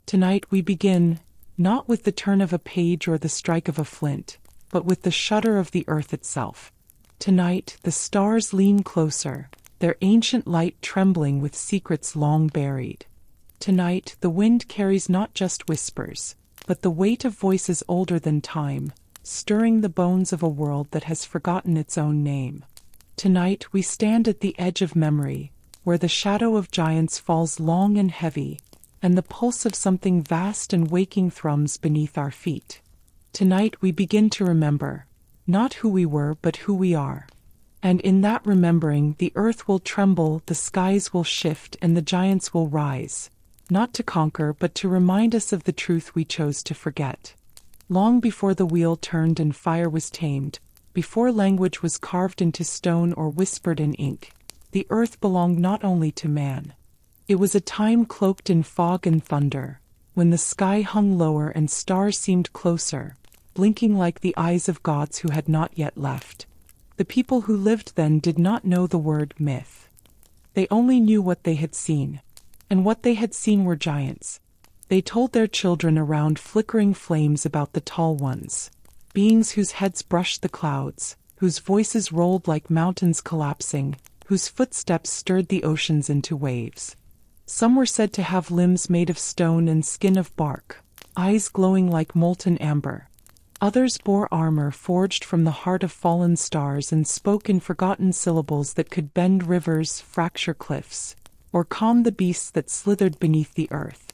Tonight we begin, not with the turn of a page or the strike of a flint, but with the shudder of the earth itself. Tonight the stars lean closer, their ancient light trembling with secrets long buried. Tonight the wind carries not just whispers, but the weight of voices older than time, stirring the bones of a world that has forgotten its own name. Tonight we stand at the edge of memory, where the shadow of giants falls long and heavy, and the pulse of something vast and waking thrums beneath our feet. Tonight we begin to remember, not who we were but who we are. And in that remembering the earth will tremble, the skies will shift, and the giants will rise, not to conquer but to remind us of the truth we chose to forget. Long before the wheel turned and fire was tamed, before language was carved into stone or whispered in ink, the earth belonged not only to man. It was a time cloaked in fog and thunder, when the sky hung lower and stars seemed closer, blinking like the eyes of gods who had not yet left. The people who lived then did not know the word myth. They only knew what they had seen, and what they had seen were giants. They told their children around flickering flames about the tall ones, beings whose heads brushed the clouds, whose voices rolled like mountains collapsing, whose footsteps stirred the oceans into waves. Some were said to have limbs made of stone and skin of bark, eyes glowing like molten amber. Others bore armor forged from the heart of fallen stars and spoke in forgotten syllables that could bend rivers, fracture cliffs, or calm the beasts that slithered beneath the earth.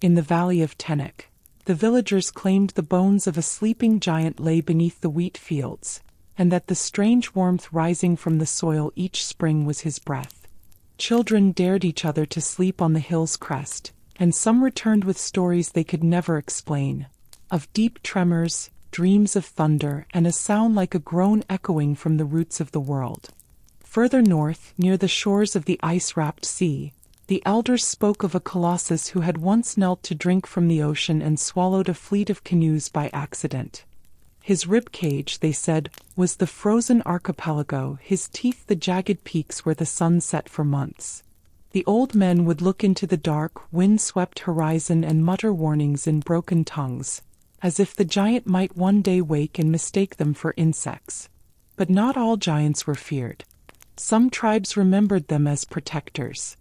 In the valley of Tennek, the villagers claimed the bones of a sleeping giant lay beneath the wheat fields, and that the strange warmth rising from the soil each spring was his breath. Children dared each other to sleep on the hill's crest, and some returned with stories they could never explain, of deep tremors, dreams of thunder, and a sound like a groan echoing from the roots of the world. Further north, near the shores of the ice-wrapped sea, the elders spoke of a colossus who had once knelt to drink from the ocean and swallowed a fleet of canoes by accident. His rib cage, they said, was the frozen archipelago, his teeth the jagged peaks where the sun set for months. The old men would look into the dark, wind-swept horizon and mutter warnings in broken tongues, as if the giant might one day wake and mistake them for insects. But not all giants were feared. Some tribes remembered them as protectors.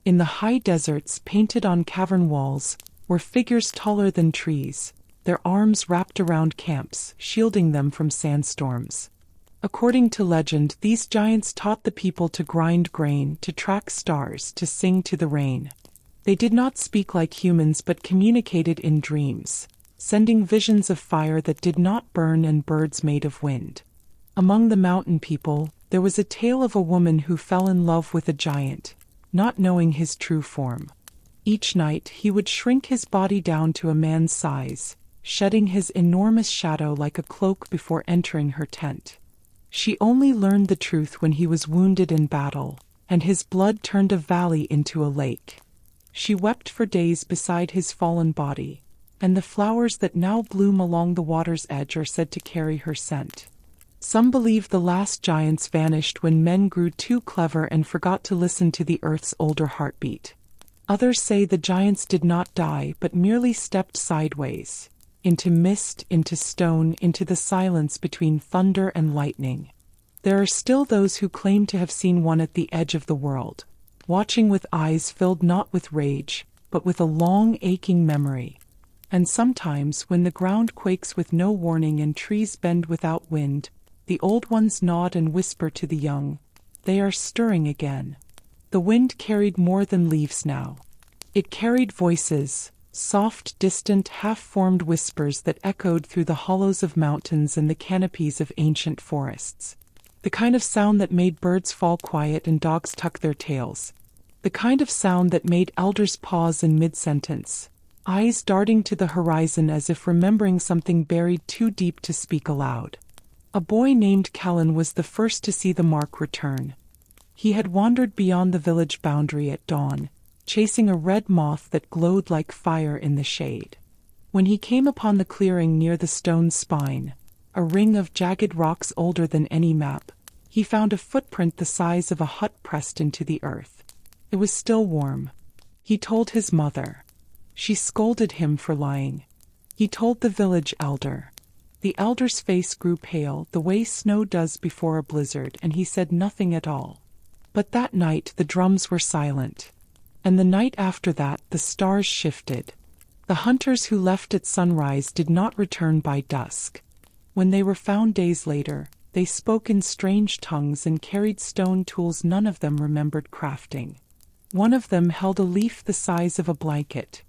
In the high deserts, painted on cavern walls, were figures taller than trees, their arms wrapped around camps, shielding them from sandstorms. According to legend, these giants taught the people to grind grain, to track stars, to sing to the rain. They did not speak like humans but communicated in dreams, sending visions of fire that did not burn and birds made of wind. Among the mountain people, there was a tale of a woman who fell in love with a giant, not knowing his true form. Each night he would shrink his body down to a man's size, shedding his enormous shadow like a cloak before entering her tent. She only learned the truth when he was wounded in battle, and his blood turned a valley into a lake. She wept for days beside his fallen body, and the flowers that now bloom along the water's edge are said to carry her scent. Some believe the last giants vanished when men grew too clever and forgot to listen to the earth's older heartbeat. Others say the giants did not die but merely stepped sideways, into mist, into stone, into the silence between thunder and lightning. There are still those who claim to have seen one at the edge of the world, watching with eyes filled not with rage, but with a long, aching memory. And sometimes, when the ground quakes with no warning and trees bend without wind, the old ones nod and whisper to the young, "They are stirring again." The wind carried more than leaves now. It carried voices, soft, distant, half-formed whispers that echoed through the hollows of mountains and the canopies of ancient forests. The kind of sound that made birds fall quiet and dogs tuck their tails. The kind of sound that made elders pause in mid-sentence, eyes darting to the horizon as if remembering something buried too deep to speak aloud. A boy named Callan was the first to see the mark return. He had wandered beyond the village boundary at dawn, chasing a red moth that glowed like fire in the shade. When he came upon the clearing near the stone spine, a ring of jagged rocks older than any map, he found a footprint the size of a hut pressed into the earth. It was still warm. He told his mother. She scolded him for lying. He told the village elder. The elder's face grew pale, the way snow does before a blizzard, and he said nothing at all. But that night the drums were silent. And the night after that the stars shifted. The hunters who left at sunrise did not return by dusk. When they were found days later, they spoke in strange tongues and carried stone tools none of them remembered crafting. One of them held a leaf the size of a blanket.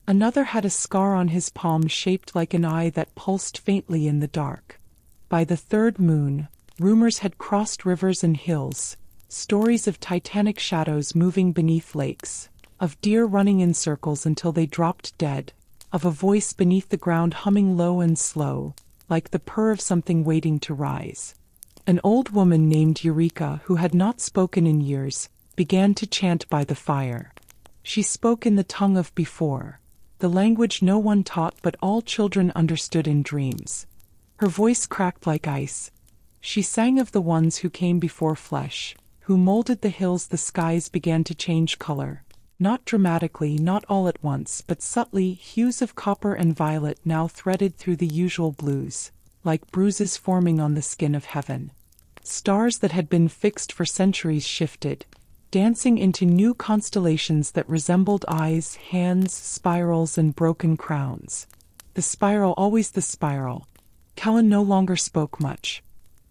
Another had a scar on his palm shaped like an eye that pulsed faintly in the dark. By the third moon, rumors had crossed rivers and hills, stories of titanic shadows moving beneath lakes, of deer running in circles until they dropped dead, of a voice beneath the ground humming low and slow, like the purr of something waiting to rise. An old woman named Eureka, who had not spoken in years, began to chant by the fire. She spoke in the tongue of before, the language no one taught but all children understood in dreams. Her voice cracked like ice. She sang of the ones who came before flesh, who molded the hills. The skies began to change color, not dramatically, not all at once, but subtly, hues of copper and violet now threaded through the usual blues, like bruises forming on the skin of heaven. Stars that had been fixed for centuries shifted, dancing into new constellations that resembled eyes, hands, spirals, and broken crowns. The spiral, always the spiral. Kellen no longer spoke much.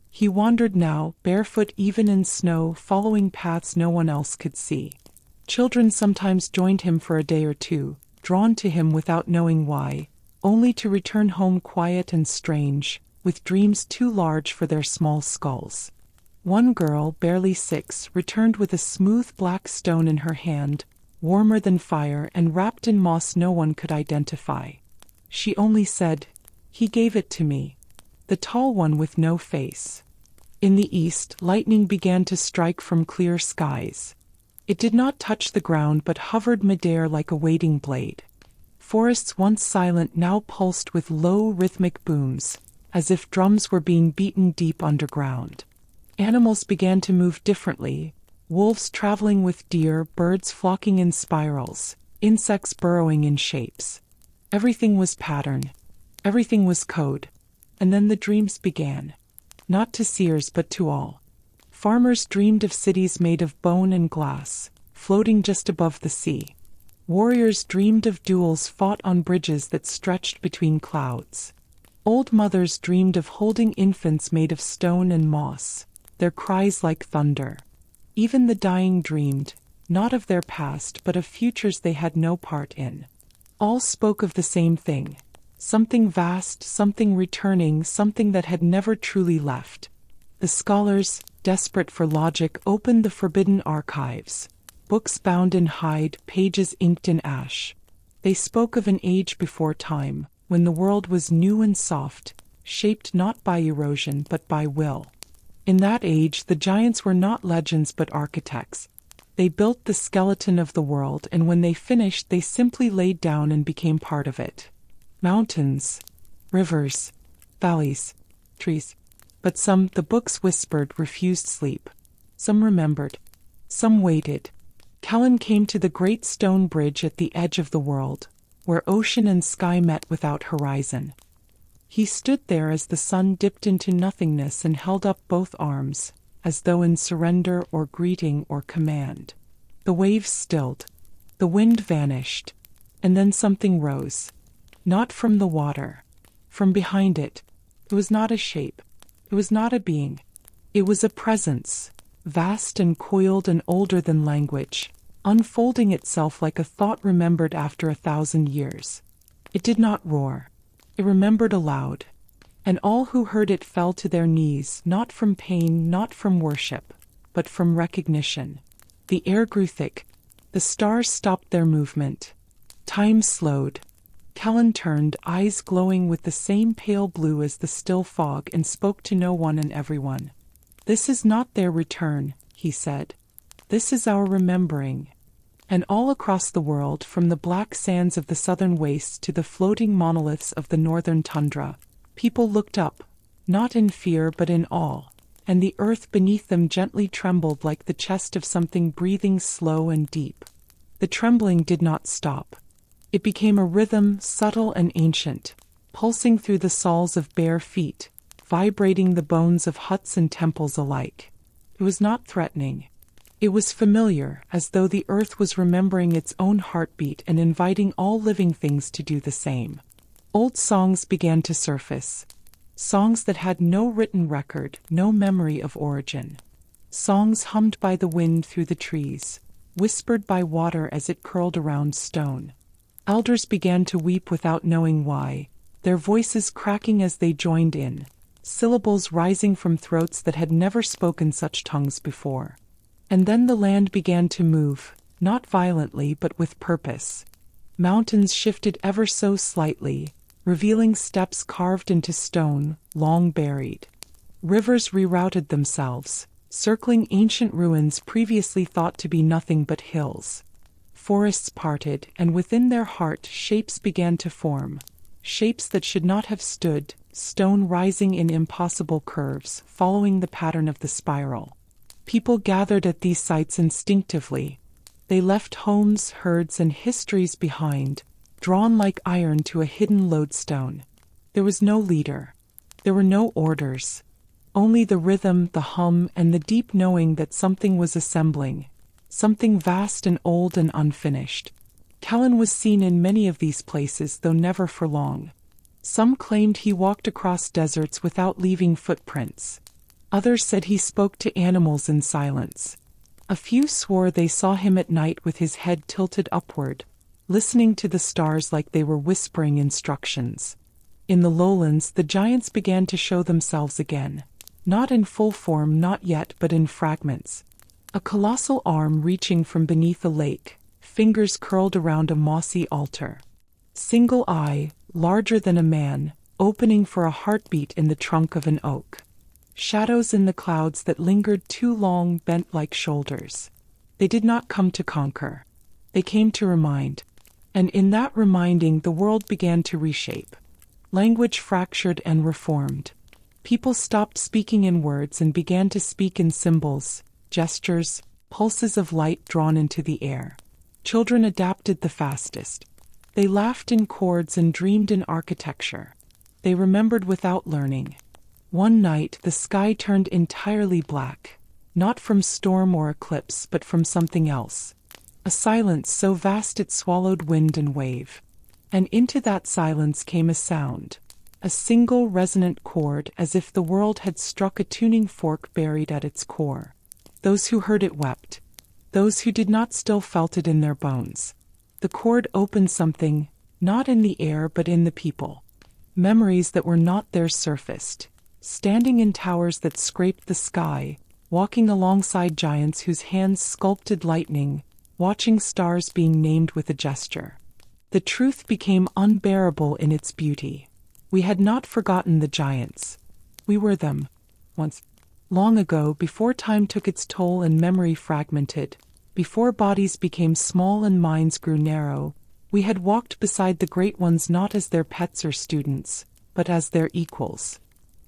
He wandered now, barefoot even in snow, following paths no one else could see. Children sometimes joined him for a day or two, drawn to him without knowing why, only to return home quiet and strange, with dreams too large for their small skulls. One girl, barely 6, returned with a smooth black stone in her hand, warmer than fire and wrapped in moss no one could identify. She only said, "He gave it to me." The tall one with no face. In the east, lightning began to strike from clear skies. It did not touch the ground but hovered midair like a waiting blade. Forests once silent now pulsed with low rhythmic booms, as if drums were being beaten deep underground. Animals began to move differently, wolves traveling with deer, birds flocking in spirals, insects burrowing in shapes. Everything was pattern. Everything was code. And then the dreams began. Not to seers but to all. Farmers dreamed of cities made of bone and glass, floating just above the sea. Warriors dreamed of duels fought on bridges that stretched between clouds. Old mothers dreamed of holding infants made of stone and moss, their cries like thunder. Even the dying dreamed, not of their past but of futures they had no part in. All spoke of the same thing, something vast, something returning, something that had never truly left. The scholars, desperate for logic, opened the forbidden archives, books bound in hide, pages inked in ash. They spoke of an age before time, when the world was new and soft, shaped not by erosion but by will. In that age the giants were not legends but architects. They built the skeleton of the world, and when they finished they simply laid down and became part of it. Mountains, rivers, valleys, trees. But some, the books whispered, refused sleep. Some remembered. Some waited. Kellen came to the great stone bridge at the edge of the world, where ocean and sky met without horizon. He stood there as the sun dipped into nothingness and held up both arms, as though in surrender or greeting or command. The waves stilled. The wind vanished. And then something rose. Not from the water. From behind it. It was not a shape. It was not a being. It was a presence, vast and coiled and older than language, unfolding itself like a thought remembered after 1,000 years. It did not roar. It remembered aloud, and all who heard it fell to their knees, not from pain, not from worship, but from recognition. The air grew thick. The stars stopped their movement. Time slowed. Kellen turned, eyes glowing with the same pale blue as the still fog, and spoke to no one and everyone. "This is not their return," he said. "This is our remembering." And all across the world, from the black sands of the southern wastes to the floating monoliths of the northern tundra, people looked up, not in fear but in awe, and the earth beneath them gently trembled like the chest of something breathing slow and deep. The trembling did not stop. It became a rhythm, subtle and ancient, pulsing through the soles of bare feet, vibrating the bones of huts and temples alike. It was not threatening. It was familiar, as though the earth was remembering its own heartbeat and inviting all living things to do the same. Old songs began to surface. Songs that had no written record, no memory of origin. Songs hummed by the wind through the trees, whispered by water as it curled around stone. Elders began to weep without knowing why, their voices cracking as they joined in, syllables rising from throats that had never spoken such tongues before. And then the land began to move, not violently but with purpose. Mountains shifted ever so slightly, revealing steps carved into stone, long buried. Rivers rerouted themselves, circling ancient ruins previously thought to be nothing but hills. Forests parted, and within their heart shapes began to form. Shapes that should not have stood, stone rising in impossible curves, following the pattern of the spiral. People gathered at these sites instinctively. They left homes, herds, and histories behind, drawn like iron to a hidden lodestone. There was no leader. There were no orders. Only the rhythm, the hum, and the deep knowing that something was assembling. Something vast and old and unfinished. Kellen was seen in many of these places, though never for long. Some claimed he walked across deserts without leaving footprints. Others said he spoke to animals in silence. A few swore they saw him at night with his head tilted upward, listening to the stars like they were whispering instructions. In the lowlands, the giants began to show themselves again. Not in full form, not yet, but in fragments. A colossal arm reaching from beneath a lake, fingers curled around a mossy altar. Single eye, larger than a man, opening for a heartbeat in the trunk of an oak. Shadows in the clouds that lingered too long, bent like shoulders. They did not come to conquer. They came to remind. And in that reminding, the world began to reshape. Language fractured and reformed. People stopped speaking in words and began to speak in symbols, gestures, pulses of light drawn into the air. Children adapted the fastest. They laughed in chords and dreamed in architecture. They remembered without learning. One night the sky turned entirely black, not from storm or eclipse but from something else. A silence so vast it swallowed wind and wave. And into that silence came a sound, a single resonant chord, as if the world had struck a tuning fork buried at its core. Those who heard it wept. Those who did not still felt it in their bones. The chord opened something, not in the air but in the people. Memories that were not theirs surfaced. Standing in towers that scraped the sky, walking alongside giants whose hands sculpted lightning, watching stars being named with a gesture. The truth became unbearable in its beauty. We had not forgotten the giants. We were them. Once. Long ago, before time took its toll and memory fragmented, before bodies became small and minds grew narrow, we had walked beside the great ones not as their pets or students, but as their equals.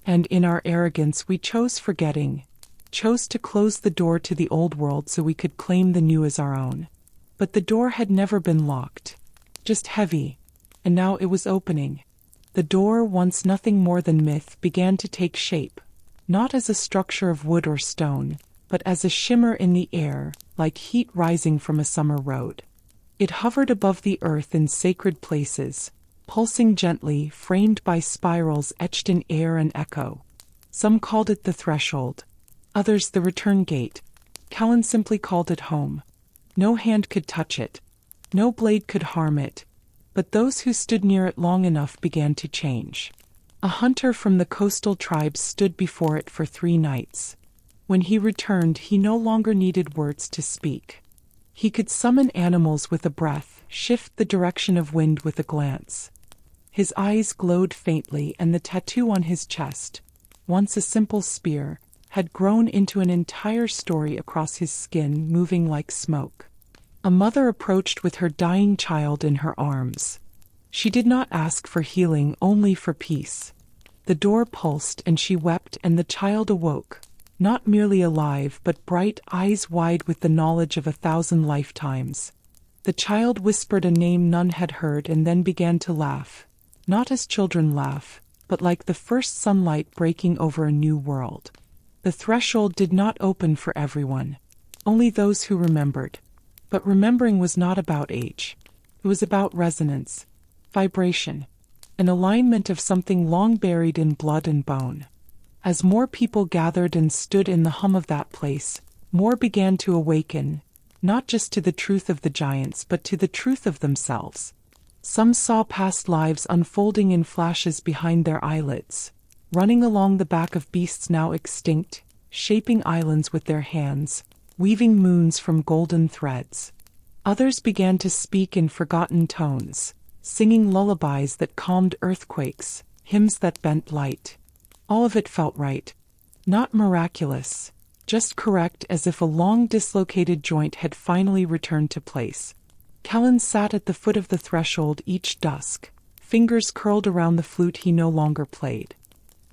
And in our arrogance we chose forgetting, chose to close the door to the old world so we could claim the new as our own. But the door had never been locked, just heavy, and now it was opening. The door, once nothing more than myth, began to take shape, not as a structure of wood or stone, but as a shimmer in the air, like heat rising from a summer road. It hovered above the earth in sacred places, pulsing gently, framed by spirals etched in air and echo. Some called it the threshold, others the return gate. Callan simply called it home. No hand could touch it, no blade could harm it, but those who stood near it long enough began to change. A hunter from the coastal tribes stood before it for 3 nights. When he returned, he no longer needed words to speak. He could summon animals with a breath, shift the direction of wind with a glance. His eyes glowed faintly, and the tattoo on his chest, once a simple spear, had grown into an entire story across his skin, moving like smoke. A mother approached with her dying child in her arms. She did not ask for healing, only for peace. The door pulsed, and she wept, and the child awoke, not merely alive, but bright, eyes wide with the knowledge of 1,000 lifetimes. The child whispered a name none had heard and then began to laugh, not as children laugh, but like the first sunlight breaking over a new world. The threshold did not open for everyone, only those who remembered. But remembering was not about age. It was about resonance, vibration, an alignment of something long buried in blood and bone. As more people gathered and stood in the hum of that place, more began to awaken, not just to the truth of the giants but to the truth of themselves. Some saw past lives unfolding in flashes behind their eyelids, running along the back of beasts now extinct, shaping islands with their hands, weaving moons from golden threads. Others began to speak in forgotten tones, singing lullabies that calmed earthquakes, hymns that bent light. All of it felt right. Not miraculous, just correct, as if a long dislocated joint had finally returned to place. Callan sat at the foot of the threshold each dusk, fingers curled around the flute he no longer played.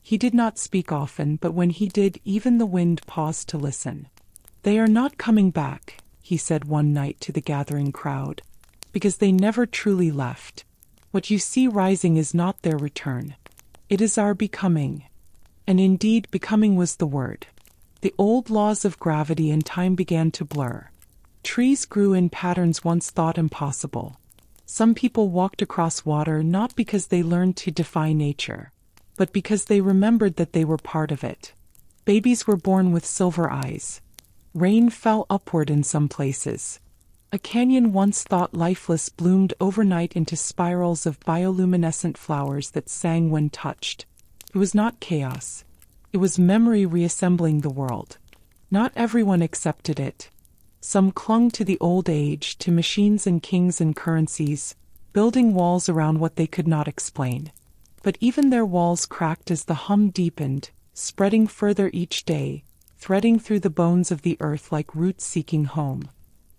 He did not speak often, but when he did, even the wind paused to listen. "They are not coming back," he said one night to the gathering crowd, "because they never truly left. What you see rising is not their return. It is our becoming." And indeed, becoming was the word. The old laws of gravity and time began to blur. Trees grew in patterns once thought impossible. Some people walked across water not because they learned to defy nature, but because they remembered that they were part of it. Babies were born with silver eyes. Rain fell upward in some places. A canyon once thought lifeless bloomed overnight into spirals of bioluminescent flowers that sang when touched. It was not chaos. It was memory reassembling the world. Not everyone accepted it. Some clung to the old age, to machines and kings and currencies, building walls around what they could not explain. But even their walls cracked as the hum deepened, spreading further each day, threading through the bones of the earth like roots seeking home.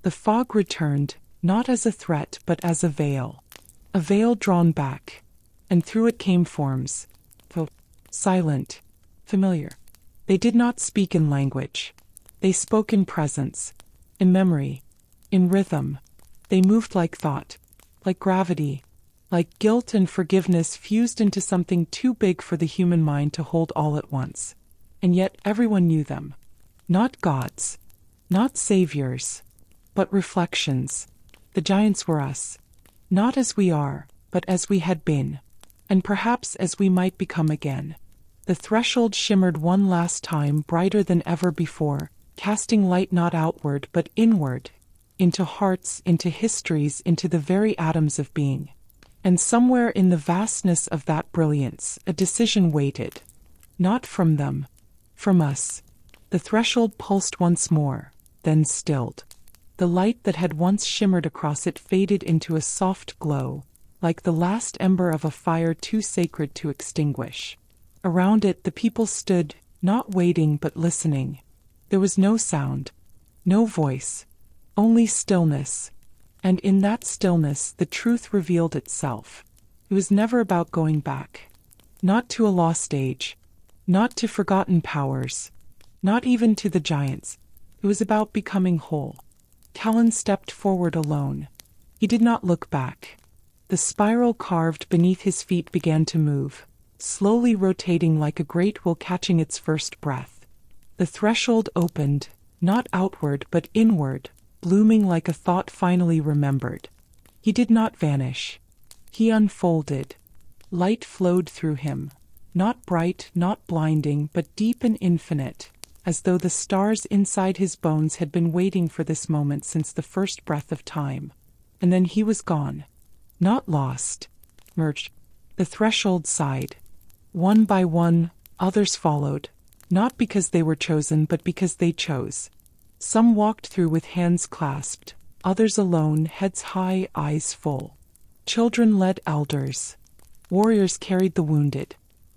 The fog returned, not as a threat but as a veil drawn back, and through it came forms, silent, familiar. They did not speak in language. They spoke in presence, in memory, in rhythm. They moved like thought, like gravity, like guilt and forgiveness fused into something too big for the human mind to hold all at once. And yet everyone knew them. Not gods, not saviors, but reflections. The giants were us, not as we are, but as we had been, and perhaps as we might become again. The threshold shimmered one last time, brighter than ever before, casting light not outward but inward, into hearts, into histories, into the very atoms of being. And somewhere in the vastness of that brilliance, a decision waited. Not from them, from us. The threshold pulsed once more, then stilled. The light that had once shimmered across it faded into a soft glow, like the last ember of a fire too sacred to extinguish. Around it the people stood, not waiting but listening. There was no sound, no voice, only stillness. And in that stillness the truth revealed itself. It was never about going back. Not to a lost age, not to forgotten powers, not even to the giants. It was about becoming whole. Callan stepped forward alone. He did not look back. The spiral carved beneath his feet began to move, slowly rotating like a great wheel catching its first breath. The threshold opened, not outward but inward, blooming like a thought finally remembered. He did not vanish. He unfolded. Light flowed through him, not bright, not blinding, but deep and infinite, as though the stars inside his bones had been waiting for this moment since the first breath of time. And then he was gone. Not lost. Merged. The threshold sighed. One by one, others followed, not because they were chosen but because they chose. Some walked through with hands clasped, others alone, heads high, eyes full. Children led elders. Warriors carried the wounded.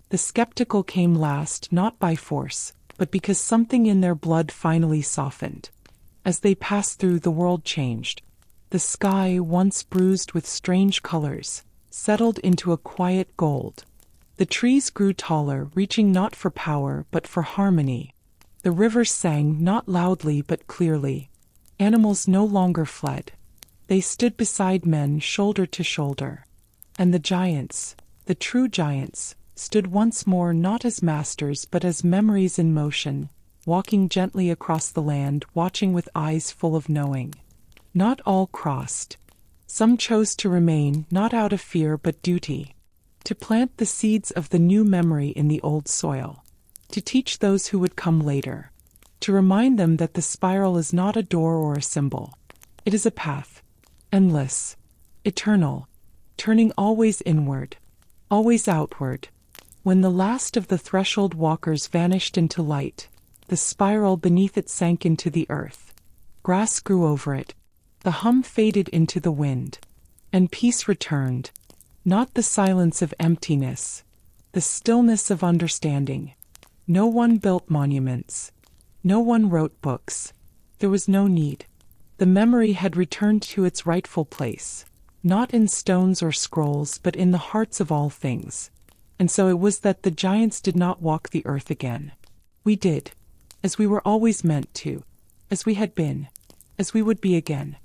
The skeptical came last, not by force, but because something in their blood finally softened. As they passed through, the world changed. The sky, once bruised with strange colors, settled into a quiet gold. The trees grew taller, reaching not for power but for harmony. The rivers sang, not loudly but clearly. Animals no longer fled. They stood beside men shoulder to shoulder. And the giants, the true giants, stood once more not as masters but as memories in motion, walking gently across the land, watching with eyes full of knowing. Not all crossed. Some chose to remain, not out of fear but duty, to plant the seeds of the new memory in the old soil, to teach those who would come later, to remind them that the spiral is not a door or a symbol. It is a path, endless, eternal, turning always inward, always outward. When the last of the threshold walkers vanished into light, the spiral beneath it sank into the earth. Grass grew over it. The hum faded into the wind. And peace returned. Not the silence of emptiness, the stillness of understanding. No one built monuments. No one wrote books. There was no need. The memory had returned to its rightful place, not in stones or scrolls but in the hearts of all things. And so it was that the giants did not walk the earth again. We did, as we were always meant to, as we had been, as we would be again.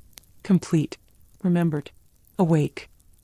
Complete, remembered, awake.